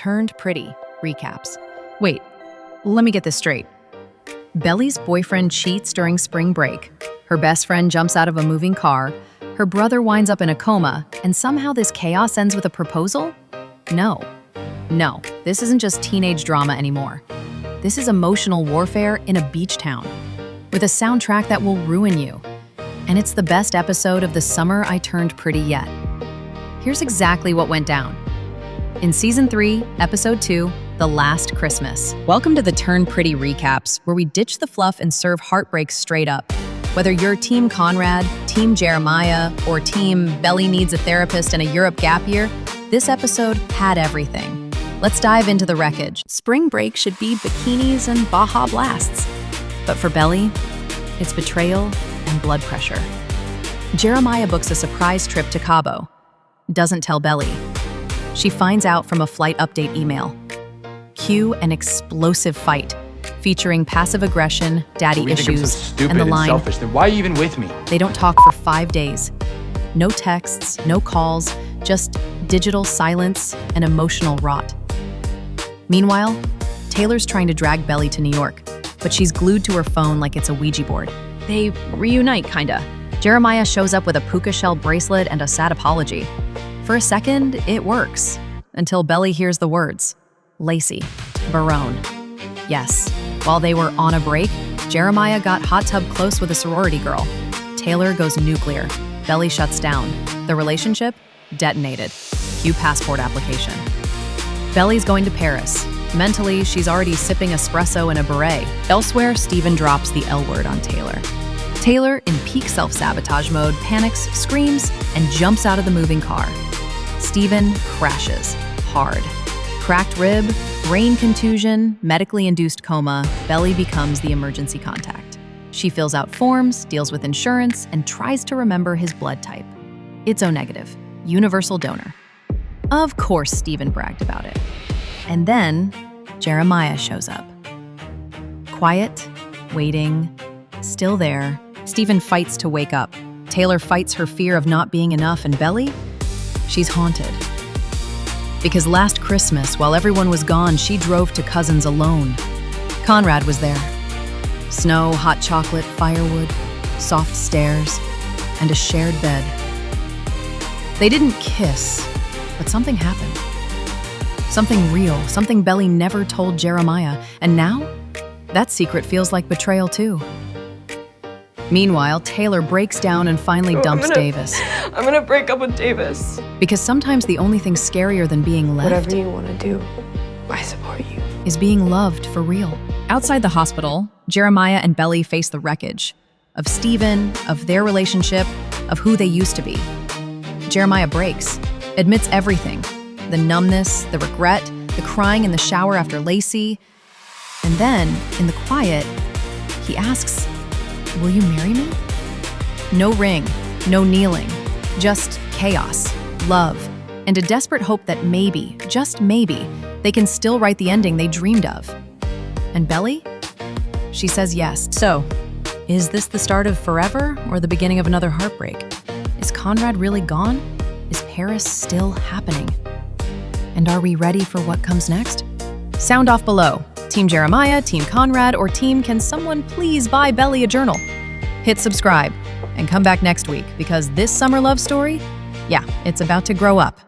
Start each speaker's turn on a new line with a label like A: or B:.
A: Turned Pretty recaps. Wait, let me get this straight. Belly's boyfriend cheats during spring break. Her best friend jumps out of a moving car. Her brother winds up in a coma, and somehow this chaos ends with a proposal? No, this isn't just teenage drama anymore. This is emotional warfare in a beach town, with a soundtrack that will ruin you. And it's the best episode of The Summer I Turned Pretty yet. Here's exactly what went down. In Season 3, Episode 2, The Last Christmas. Welcome to the Turn Pretty recaps, where we ditch the fluff and serve heartbreak straight up. Whether you're Team Conrad, Team Jeremiah, or Team Belly needs a therapist and a Europe gap year, this episode had everything. Let's dive into the wreckage. Spring break should be bikinis and Baja blasts. But for Belly, it's betrayal and blood pressure. Jeremiah books a surprise trip to Cabo. Doesn't tell Belly. She finds out from a flight update email. Cue an explosive fight, featuring passive aggression, daddy issues, and the line,
B: selfish, then why are you even with me?
A: They don't talk for 5 days. No texts, no calls, just digital silence and emotional rot. Meanwhile, Taylor's trying to drag Belly to New York, but she's glued to her phone like it's a Ouija board. They reunite, kinda. Jeremiah shows up with a puka shell bracelet and a sad apology. For a second, it works, until Belly hears the words. Lacey, Barone. Yes, while they were on a break, Jeremiah got hot tub close with a sorority girl. Taylor goes nuclear. Belly shuts down. The relationship detonated. Cue passport application. Belly's going to Paris. Mentally, she's already sipping espresso in a beret. Elsewhere, Steven drops the L word on Taylor. Taylor, in peak self-sabotage mode, panics, screams, and jumps out of the moving car. Steven crashes hard. Cracked rib, brain contusion, medically induced coma, Belly becomes the emergency contact. She fills out forms, deals with insurance, and tries to remember his blood type. It's O-negative, universal donor. Of course, Steven bragged about it. And then, Jeremiah shows up. Quiet, waiting, still there. Steven fights to wake up. Taylor fights her fear of not being enough, and Belly? She's haunted. Because last Christmas, while everyone was gone, she drove to Cousins alone. Conrad was there. Snow, hot chocolate, firewood, soft stairs, and a shared bed. They didn't kiss, but something happened. Something real, something Belly never told Jeremiah, and now, that secret feels like betrayal too. Meanwhile, Taylor breaks down and finally dumps Davis.
C: I'm gonna break up with Davis.
A: Because sometimes the only thing scarier than being left,
C: Whatever you wanna do, I support you.
A: is being loved for real. Outside the hospital, Jeremiah and Belly face the wreckage of Steven, of their relationship, of who they used to be. Jeremiah breaks, admits everything. The numbness, the regret, the crying in the shower after Lacey. And then, in the quiet, he asks, "Will you marry me?" No ring, no kneeling, just chaos, love, and a desperate hope that maybe, just maybe, they can still write the ending they dreamed of. And Belly? She says yes. So, is this the start of forever or the beginning of another heartbreak? Is Conrad really gone? Is Paris still happening? And are we ready for what comes next? Sound off below. Team Jeremiah, Team Conrad, or Team Can Someone Please Buy Belly a Journal? Hit subscribe and come back next week because this summer love story, yeah, it's about to grow up.